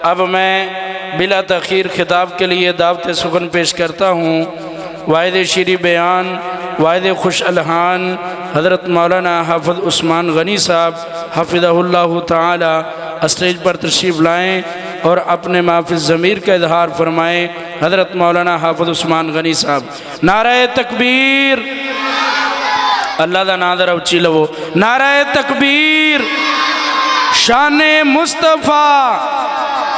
अब मैं बिला तख़ीर खिताब के लिए दावत सुखन पेश करता हूँ। वाहिद शीरी बयान, वाहिद खुश अलहान हज़रत मौलाना हाफ़िज़ उस्मान गनी साहब हफ़िज़हुल्लाह ताला स्टेज पर तशरीफ़ लाएँ और अपने माफ़िज़ ज़मीर का इजहार फरमाएँ। हज़रत मौलाना हाफ़िज़ उस्मान गनी साहब। नारे तकबीर, अल्लाह दा नादर उच्ची लवो। नारे तकबीर, शान मुस्तफ़ा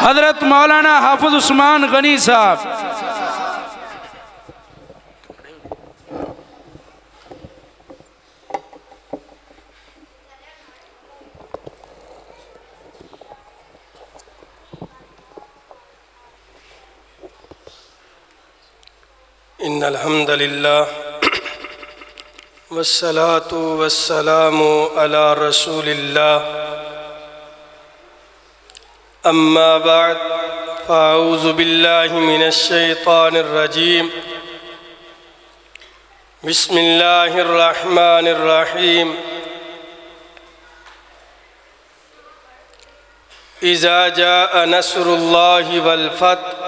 हज़रत मौलाना हाफ़िज़ उस्मान गनी साहब। इन्नल हम्दुलिल्लाह वस्सलातु वस्सलामु अला रसूलिल्लाह अम्मा बाद फ़अऊज़ु बिल्लाहि मिनश शैतानिर रजीम बिस्मिल्लाहिर रहमानिर रहीम इज़ा जाअ नस्रुल्लाहि वल फ़त्ह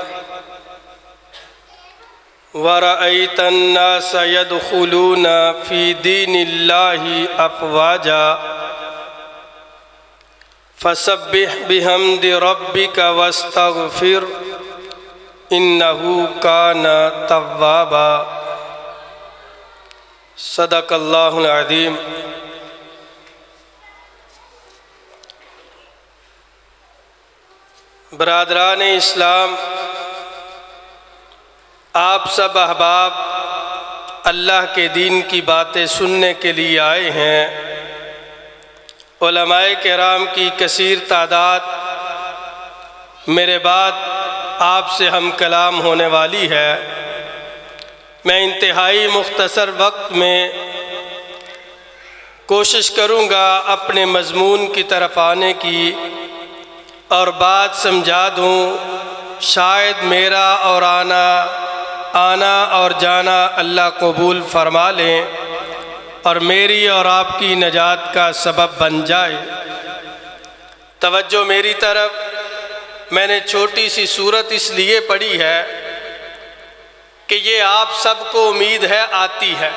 वरअयतन नास यदखुलूना फ़ी दीनिल्लाहि अफ़वाजा फसब्बिह बिहम्दि रब्बिका वस्तग़फ़िर इन्नहु काना तव्वाबा। सदक़ल्लाहुल अज़ीम। बरादरान इस्लाम, आप सब अहबाब अल्लाह के दीन की बातें सुनने के लिए आए हैं। उलमाए किराम की कसीर तादाद मेरे बाद आपसे हम कलाम होने वाली है। मैं इंतहाई मुख्तसर वक्त में कोशिश करूँगा अपने मज़मून की तरफ आने की और बात समझा दूँ। शायद मेरा और आना और जाना अल्लाह कबूल फरमा लें और मेरी और आपकी नजात का सबब बन जाए। तवज्जो मेरी तरफ। मैंने छोटी सी सूरत इसलिए पढ़ी है कि ये आप सबको उम्मीद है आती है।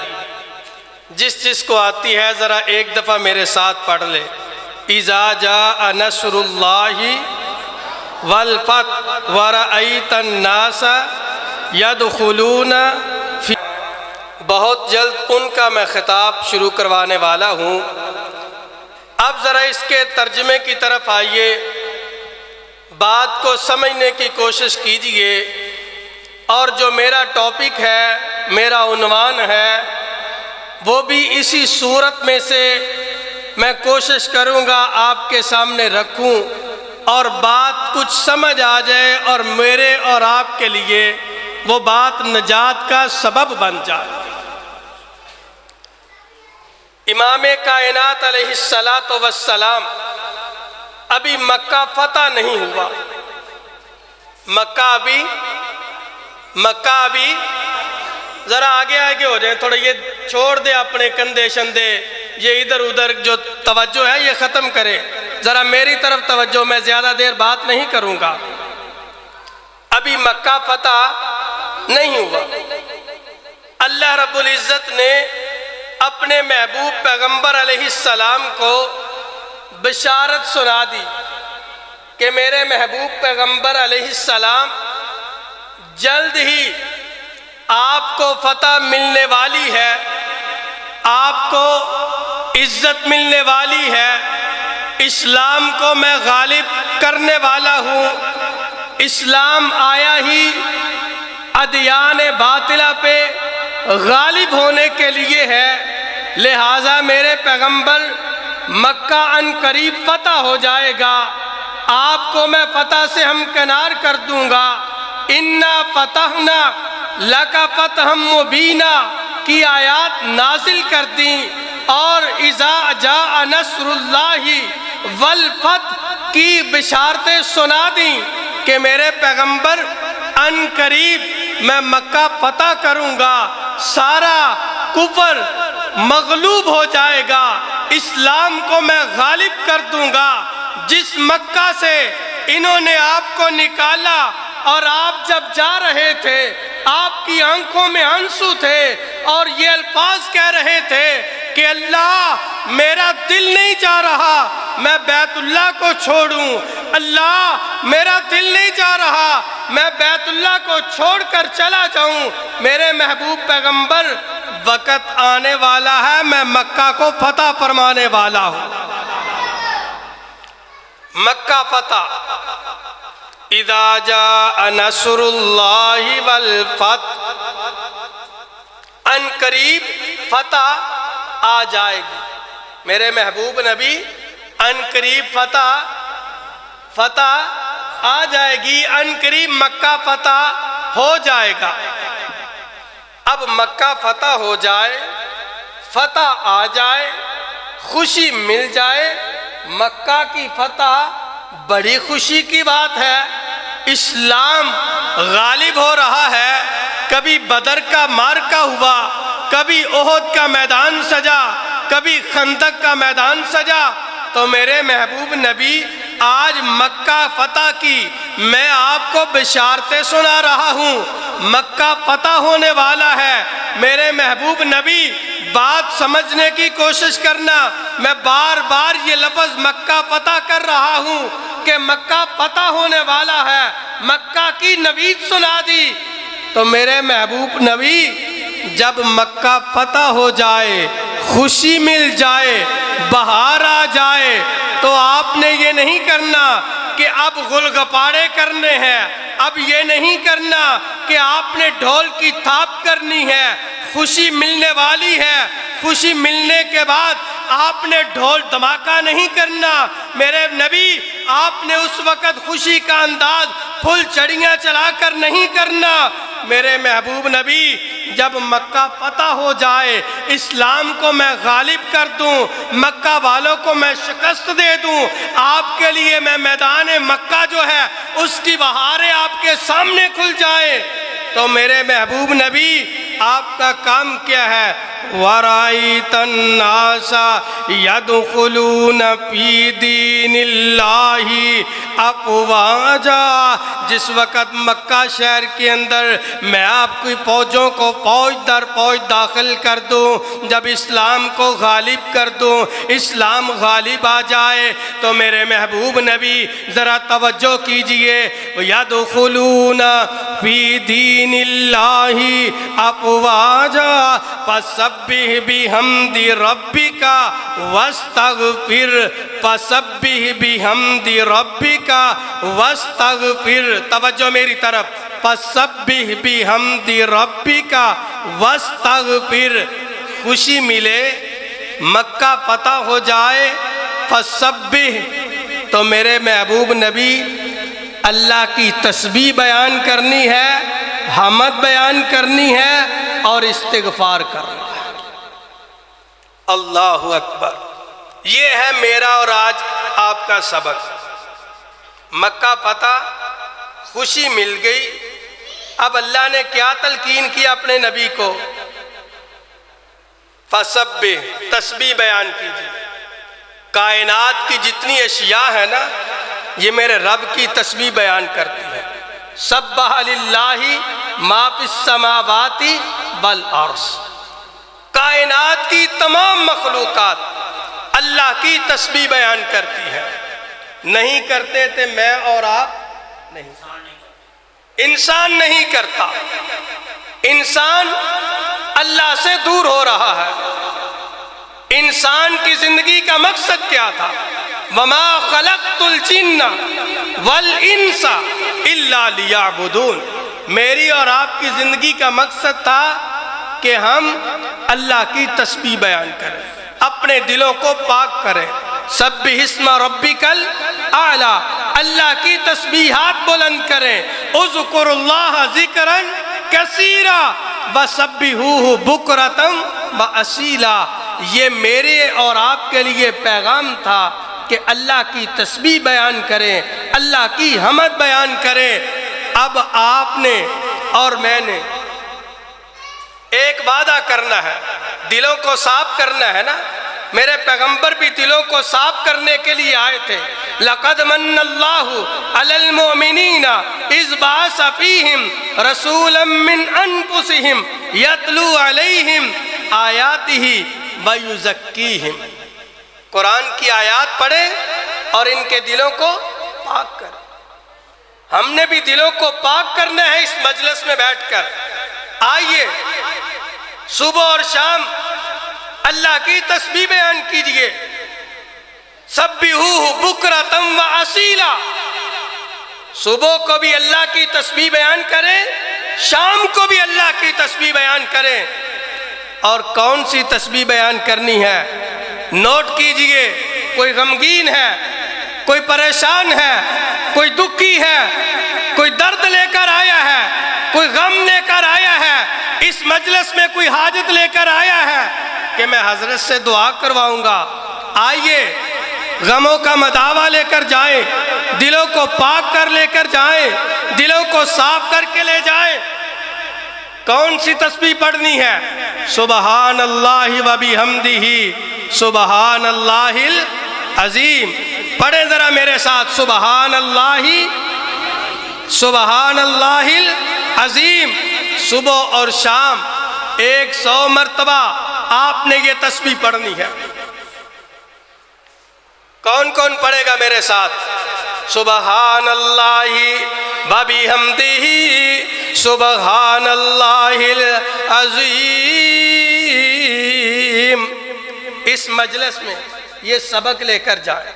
जिसको आती है ज़रा एक दफ़ा मेरे साथ पढ़ ले। इज़ा जाअ नस्रुल्लाहि वल फ़त्ह वरअयतन नास यदखुलूना फी। बहुत जल्द उनका मैं ख़िताब शुरू करवाने वाला हूँ। अब ज़रा इसके तर्जमे की तरफ आइए, बात को समझने की कोशिश कीजिए। और जो मेरा टॉपिक है, मेरा उन्वान है, वो भी इसी सूरत में से मैं कोशिश करूँगा आपके सामने रखूँ और बात कुछ समझ आ जाए और मेरे और आपके लिए वो बात नजात का सबब बन जाए। इमाम कायनात अलैहिस्सलातु वस्सलाम अभी मक्का फतह नहीं हुआ। मक्का अभी ज़रा आगे हो जाए थोड़ा। ये छोड़ दे अपने कंधे शंदे, ये इधर उधर जो तवज्जो है ये ख़त्म करे। ज़रा मेरी तरफ तवज्जो। मैं ज़्यादा देर बात नहीं करूँगा। अभी मक्का फतह नहीं हुआ। अल्लाह रब्बुल इज़्ज़त ने अपने महबूब पैगंबर अलैहिस्सलाम को बिशारत सुना दी कि मेरे महबूब पैगंबर अलैहिस्सलाम जल्द ही आपको फतह मिलने वाली है, आपको इज़्ज़त मिलने वाली है। इस्लाम को मैं गालिब करने वाला हूँ। इस्लाम आया ही अदियान बातिला पे गालिब होने के लिए है। लिहाजा मेरे पैगंबर मक्का अन करीब फतह हो जाएगा। आपको मैं फतह से हमकिनार कर दूंगा। इन्ना फतहना लका फतहम मुबीना की आयात नाजिल कर दी और इज़ा जाअ नस्रुल्लाहि वल फ़त्ह की बिशारतें सुना दी कि मेरे पैगंबर अन करीब मैं मक्का फतह करूँगा। सारा कुफर मगलूब हो जाएगा। इस्लाम को मैं गालिब कर दूंगा। जिस मक्का से इन्होंने आपको निकाला और आप जब जा रहे थे आपकी आंखों में आंसू थे और ये अल्फाज कह रहे थे कि अल्लाह मेरा दिल नहीं जा रहा मैं बैतुल्लाह को छोड़ूं, अल्लाह मेरा दिल नहीं जा रहा मैं बैतुल्लाह को छोड़कर चला जाऊं। मेरे महबूब पैगंबर वक़्त आने वाला है मैं मक्का को फतह फरमाने वाला हूं। मक्का फतह इदा जा नसरुल्लाहि वल फतह, अन करीब फतह आ जाएगी। मेरे महबूब नबी अन करीब फतह आ जाएगी, अन करीब मक्का फतह हो जाएगा। अब मक्का फतह हो जाए, फतह आ जाए, खुशी मिल जाए, मक्का की फतह बड़ी खुशी की बात है। इस्लाम गालिब हो रहा है। कभी बदर का मार्का हुआ, कभी ओहद का मैदान सजा, कभी खंदक का मैदान सजा, तो मेरे महबूब नबी आज मक्का फतह की मैं आपको बिशारतें सुना रहा हूँ। मक्का फतह होने वाला है। मेरे महबूब नबी बात समझने की कोशिश करना। मैं बार बार ये लफ्ज़ मक्का फतह कर रहा हूँ कि मक्का फतह होने वाला है। मक्का की नवीद सुना दी। तो मेरे महबूब नबी जब मक्का फतह हो जाए, खुशी मिल जाए, बहार आ जाए, तो आपने ये नहीं करना कि अब गुलगपाड़े करने हैं, अब ये नहीं करना कि आपने ढोल की थाप करनी है। खुशी मिलने वाली है, खुशी मिलने के बाद आपने ढोल धमाका नहीं करना। मेरे नबी आपने उस वक़्त खुशी का अंदाज फुल चढ़ियाँ चलाकर नहीं करना। मेरे महबूब नबी जब मक्का फतह हो जाए, इस्लाम को मैं गालिब कर दूं, मक्का वालों को मैं शिकस्त दे दूं, आपके लिए मैं मैदान मक्का जो है उसकी बहारें आपके सामने खुल जाए, तो मेरे महबूब नबी आपका काम क्या है? वराइतन्नासा यदखुलून फी दीनिल्लाहि अफ़वाजा। जिस वक़्त मक्का शहर के अंदर मैं आपकी फ़ौजों को फ़ौज दर फ़ौज दाखिल कर दूं, जब इस्लाम को गालिब कर दूं, इस्लाम गालिब आ जाए, तो मेरे महबूब नबी ज़रा तवज्जो कीजिए। यदखुलून फी दीनिल्लाहि अफ़वाजा फसब्बिह बिहम्दि रब्बिका वस्तगफिर, फसब्बिह बिहम्दि रब्बिका वस्तगफिर। तवज्जो मेरी तरफ। फसब्बिह बिहम्दि रब्बिका वस्तगफिर। खुशी मिले, मक्का फतह हो जाए, फसब्बिह, तो मेरे महबूब नबी अल्लाह की तस्बीह बयान करनी है, हमद बयान करनी है और इस्तिग़फ़ार करना है। अल्लाहु अकबर। ये है मेरा और आज आपका सबक। मक्का फतह, खुशी मिल गई। अब अल्लाह ने क्या तलकीन किया अपने नबी को? फसब्बिह, तस्बीह बयान कीजिए। कायनात की जितनी अशिया है ना, ये मेरे रब की तस्बीह बयान करती है। सब्बह लिल्लाहि मा फिस समावाति वल अर्ज़। कायनात की तमाम मखलूक़ात अल्लाह की तस्बीह बयान करती है। नहीं करते थे मैं और आप, नहीं, इंसान नहीं करता। इंसान अल्लाह से दूर हो रहा है। इंसान की जिंदगी का मकसद क्या था? वमा खलक़तुल जिन्ना वल इंसा इल्ला लियअबुदून। मेरी और आपकी जिंदगी का मकसद था कि हम अल्लाह की तस्बीह बयान करें, अपने दिलों को पाक करें। सब्बिहिस्मा रब्बिकल आला, अल्लाह की तस्बीहात बुलंद करें। उज़्कुरुल्लाह ज़िक्रन कसीरा वसब्बिहूहु बुकरतम व असीला। ये मेरे और आपके लिए पैगाम था कि अल्लाह की तस्बीह बयान करें, अल्लाह की हमद बयान करें। अब आपने और मैंने एक वादा करना है, दिलों को साफ करना है ना। मेरे पैगंबर भी दिलों को साफ करने के लिए आए थे। लक़द मन्नल्लाहु अलल मुमिनीना इज़ बअस फ़ीहिम रसूलन मिन अनफुसिहिम यतलू अलैहिम आयातिही व युज़क्कीहिम। कुरान की आयात पढ़े और इनके दिलों को पाक कर। हमने भी दिलों को पाक करना है इस मजलिस में बैठकर। आइए सुबह और शाम अल्लाह की तस्बीह बयान कीजिए। सब्बिहूहु बुकरतम व असीला। सुबह को भी अल्लाह की तस्बीह बयान करें, शाम को भी अल्लाह की तस्बीह बयान करें। और कौन सी तस्बीह बयान करनी है नोट कीजिए। कोई गमगीन है, कोई परेशान है, कोई दुखी है, कोई दर्द लेकर आया है, कोई गम लेकर आया है, इस मजलिस में कोई हाजत लेकर आया है कि मैं हजरत से दुआ करवाऊंगा। आइए गमों का मदावा लेकर जाएं, दिलों को पाक कर लेकर जाएं, दिलों को साफ करके ले जाएं। कौन सी तस्बीह पढ़नी है? सुबहान अल्लाहि व बिहम्दिही सुबहान अल्लाहिल अजीम। पढ़े जरा मेरे साथ, सुबहान अल्लाहिल अजीम। सुबह और शाम 100 मरतबा आपने ये तस्बीह पढ़नी है। कौन कौन पढ़ेगा मेरे साथ? सुबहान अल्लाहि व बिहम्दिही सुबहान अल्लाहिल अजीम। इस मजलिस में ये सबक लेकर जाए।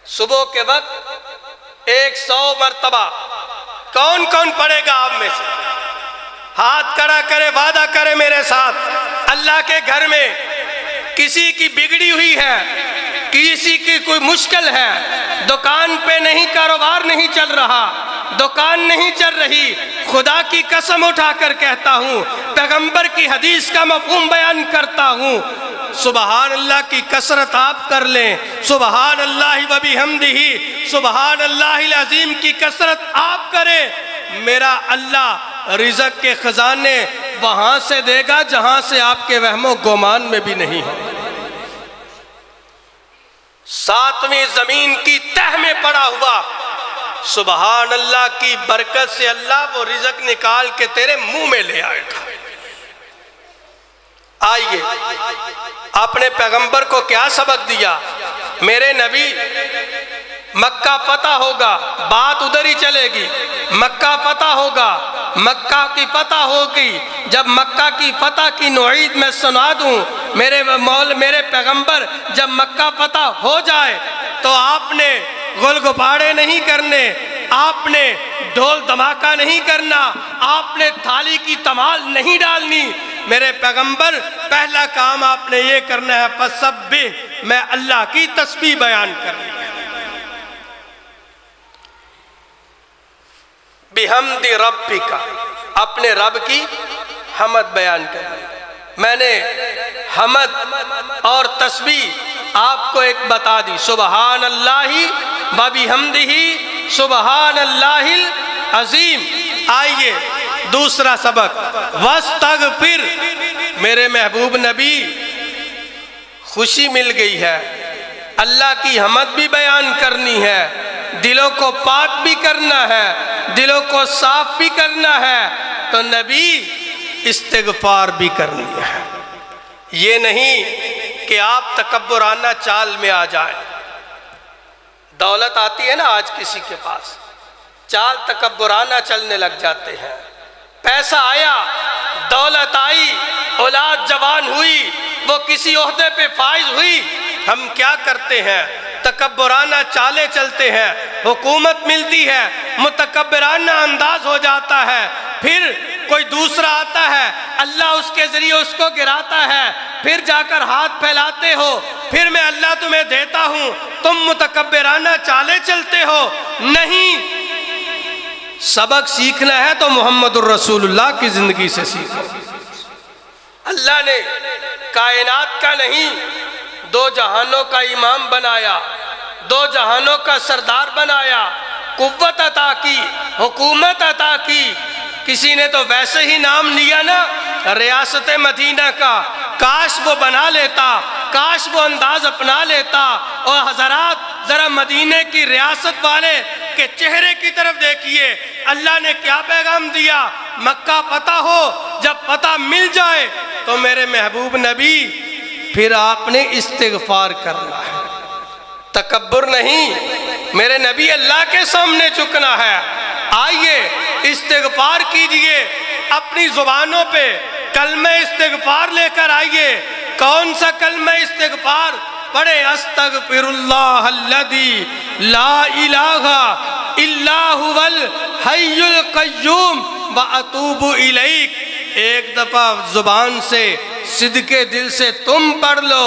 सुबह के वक्त 100 मरतबा कौन कौन पढ़ेगा आप में से? हाथ खड़ा करे, वादा करे मेरे साथ। अल्लाह के घर में किसी की बिगड़ी हुई है, किसी की कोई मुश्किल है, दुकान पे नहीं, कारोबार नहीं चल रहा, दुकान नहीं चल रही, खुदा की कसम उठाकर कहता हूँ, पैगंबर की हदीस का मफहूम बयान करता हूँ, सुबहान अल्लाह की कसरत आप कर लें। सुबहान अल्लाहि व बिहम्दिही सुबहान अल्लाहिल अजीम की कसरत आप करें। मेरा अल्लाह रिज़्क़ के खजाने वहां से देगा जहां से आपके वहमो गुमान में भी नहीं हो। 7वीं जमीन की तह में पड़ा हुआ सुबहान अल्लाह की बरकत से अल्लाह वो रिज़्क़ निकाल के तेरे मुंह में ले आएगा। आइए, अपने पैगंबर को क्या सबक दिया? मेरे नबी, मक्का पता होगा, बात उधर ही चलेगी। मक्का पता होगा, मक्का की पता होगी। जब मक्का की पता की नौईद मैं सुना दूं, मेरे पैगंबर, जब मक्का पता हो जाए तो आपने गुलगुबारे नहीं करने, आपने ढोल धमाका नहीं करना, आपने थाली की तमाल नहीं डालनी। मेरे पैगंबर, पहला काम आपने ये करना है, फसब्बिह, मैं अल्लाह की तस्बीह बयान करनी है। बिहम्दि रब्बिका, अपने रब की हमद बयान करनी। मैंने हमद और तस्बीह आपको एक बता दी, सुबहान अल्लाहि व बिहम्दिही सुबहान अल्लाहिल अजीम। आइए दूसरा सबक, वस्तगफिर। मेरे महबूब नबी, खुशी मिल गई है, अल्लाह की हमद भी बयान करनी है, दिलों को पाक भी करना है, दिलों को साफ भी करना है, तो नबी इस्तिगफार भी करनी है। ये नहीं कि आप तकब्बुराना चाल में आ जाए। दौलत आती है ना आज किसी के पास, चाल तकब्बुराना चलने लग जाते हैं। पैसा आया, दौलत आई, औलाद जवान हुई, वो किसी ओहदे पे फाइज हुई, हम क्या करते हैं? तकब्बुराना चाले चलते हैं। हुकूमत मिलती है, मुतकब्बिराना अंदाज हो जाता है, फिर कोई दूसरा आता है, अल्लाह उसके जरिए उसको गिराता है, फिर जाकर हाथ फैलाते हो, फिर मैं अल्लाह तुम्हें देता हूं, तुम मुतकब्बिराना चाले चलते हो। नहीं, सबक सीखना है तो मोहम्मदुर रसूलुल्लाह की जिंदगी से सीखो। अल्लाह ने कायनात का नहीं, 2 जहानों का इमाम बनाया, 2 जहानों का सरदार बनाया, कुव्वत अता की, हुकूमत अता की। किसी ने तो वैसे ही नाम लिया ना, रियासत मदीना का, काश वो बना लेता काश वो अंदाज अपना लेता। और हजरात जरा मदीने की रियासत वाले के चेहरे की तरफ देखिए, अल्लाह ने क्या पैगाम दिया। मक्का पता हो, जब पता मिल जाए तो मेरे महबूब नबी फिर आपने इस्तिगफार करना है, तकब्बुर नहीं। मेरे नबी अल्लाह के सामने झुकना है। आइए इस्तिगफार कीजिए, अपनी जुबानों पे कलमे इस्तिगफार लेकर आइए। कौन सा कलमे इस्तिगफार पढ़े? अस्तगफिरुल्लाह अल्लज़ी ला इलाहा इल्ला हुवल हय्युल क़य्यूम व अतूबु इलैक। एक दफा जुबान से सिद्के दिल से तुम पढ़ लो,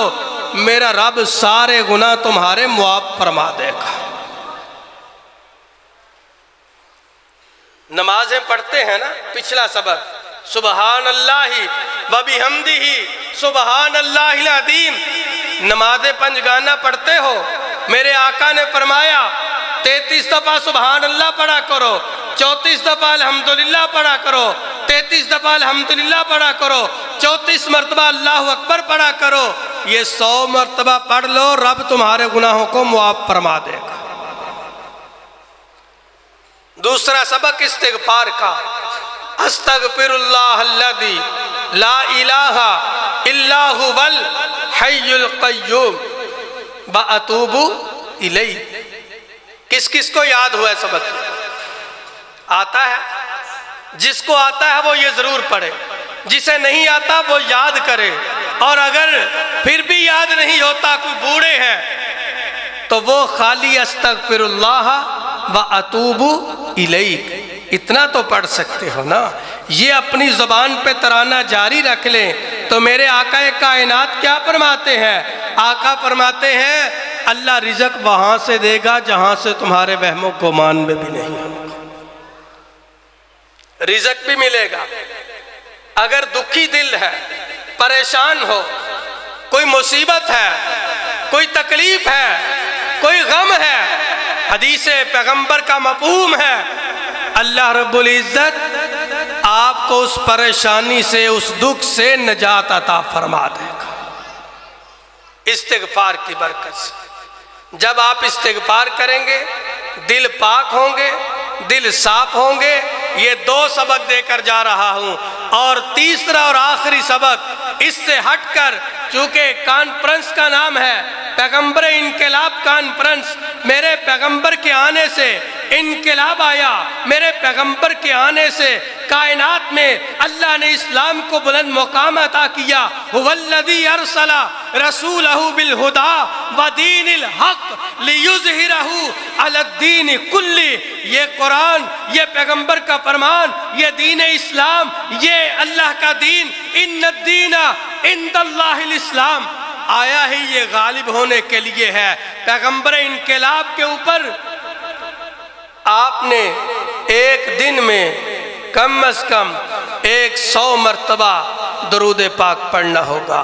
मेरा रब सारे गुनाह तुम्हारे मुआफ फरमा देगा। नमाजें पढ़ते हैं ना, पिछला सबक सुबहान अल्लाहि व बिहम्दिही सुबहान अल्लाहिल अज़ीम। नमाज़े पंजगाना पढ़ते हो, मेरे आका ने फरमाया 33 दफा सुबहान अल्लाह पढ़ा करो, 34 दफा अल्हम्दुलिल्लाह पढ़ा करो, 33 दफा अल्हम्दुलिल्लाह पढ़ा करो, 34 मरतबा अल्लाहु अकबर पढ़ा करो। ये 100 मरतबा पढ़ लो, रब तुम्हारे गुनाहों को मुआफ फरमा देगा। दूसरा सबक इस्तिगफार का, अस्तगफिरुल्लाह अल्लज़ी ला इलाहा इल्ला हुवल हय्युल क़य्यूम व अतूबु इलैह। किस किस को याद हुआ है सबक? आता है? जिसको आता है वो ये जरूर पढ़े, जिसे नहीं आता वो याद करे। और अगर फिर भी याद नहीं होता, कोई बूढ़े हैं, तो वो खाली अस्तगफिरुल्लाह व अतूबु इलैक इतना तो पढ़ सकते हो ना। ये अपनी जुबान पे तराना जारी रख लें तो मेरे आका कायनात क्या फरमाते हैं? आका फरमाते हैं अल्लाह रिज़्क़ वहां से देगा जहां से तुम्हारे वहमो गुमान में भी नहीं होगा। रिज़्क़ भी मिलेगा। अगर दुखी दिल है, परेशान हो, कोई मुसीबत है, कोई तकलीफ है, कोई गम है, हदीस पैगंबर का मफ़हूम है, अल्लाह रब्बुल इज़्ज़त आपको उस परेशानी से, उस दुख से निजात अता फरमा देगा इस्तिगफार की बरकत से। जब आप इस्तिगफार करेंगे दिल पाक होंगे, दिल साफ होंगे। ये 2 सबक देकर जा रहा हूं। और तीसरा और आखिरी सबक इससे हटकर, चूंकि कॉन्फ्रेंस का नाम है पैगंबर इनकलाब कॉन्फ्रेंस, मेरे पैगंबर के आने से इनकलाब आया, मेरे पैगंबर के आने से कायनात में अल्लाह ने इस्लाम को बुलंद मुकाम अता किया। हुवल्लज़ी अरसला रसूलहु बिल हुदा व दीनिल हक़ लियुज़हिरहु अलद्दीन कुल्ली। ये कुरान, ये पैगंबर का फरमान, ये दीन इस्लाम, ये अल्लाह का दीन, इन्नद्दीना इंदल्लाहिल इस्लाम, आया है ये गालिब होने के लिए है। पैगंबर इनकलाब के ऊपर आपने एक दिन में कम अज कम 100 मरतबा दरूद पाक पढ़ना होगा।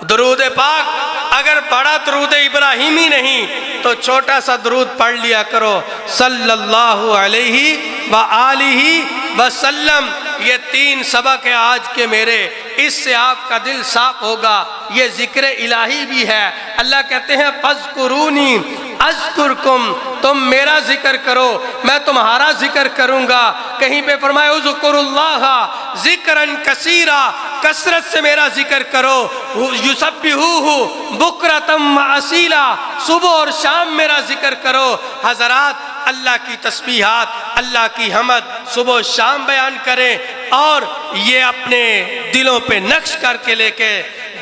दरूद पाक अगर बड़ा दरूद इब्राहिमी नहीं तो छोटा सा दरूद पढ़ लिया करो, सल्लल्लाहु अलैहि व आलिहि वसल्लम। ये 3 सबक है आज के मेरे, इससे आपका दिल साफ होगा। ये जिक्र इलाही भी है। अल्लाह कहते हैं फज़कुरूनी अज़कुरकुम, तुम मेरा जिक्र करो मैं तुम्हारा जिक्र करूंगा। कहीं पे फरमाया उज़कुरुल्लाह ज़िक्रन कसीरा, कसरत से मेरा जिक्र करो। युसब्बिहूहु बुक्रतम व असीला, सुबह और शाम मेरा जिक्र करो। हज़रात अल्लाह की तस्बीहात, अल्लाह की हमद सुबह शाम बयान करें और ये अपने दिलों पे नक्श करके लेके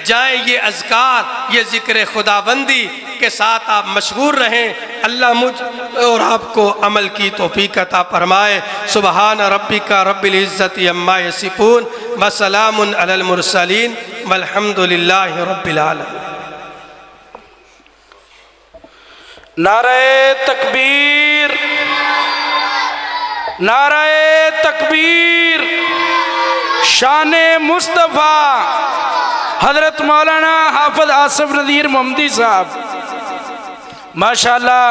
जाएं। ये अज़कार, ये ज़िक्र खुदाबंदी के साथ आप मशगूल रहें। अल्लाह मुझ और आपको अमल की तौफीक अता फरमाए। सुबहान रब्बिका रब्बिल इज़्ज़ति अम्मा यसिफून व सलामुन अलल मुरसलीन वल्हम्दुलिल्लाहि रब्बिल आलमीन। नारे तकबीर, नारे तकबीर। शाने मुस्तफ़ा हज़रत मौलाना हाफ़िज़ आसिफ नज़ीर मोहम्मदी साहब, माशाअल्लाह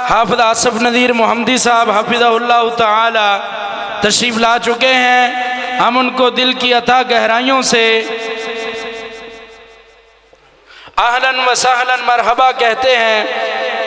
हाफ़िज़ आसिफ नज़ीर मोहम्मदी साहब हफ़िज़हुल्लाह ताला तशरीफ़ ला चुके हैं। हम उनको दिल की अता गहराइयों से आहलन व सहलन मरहबा कहते हैं।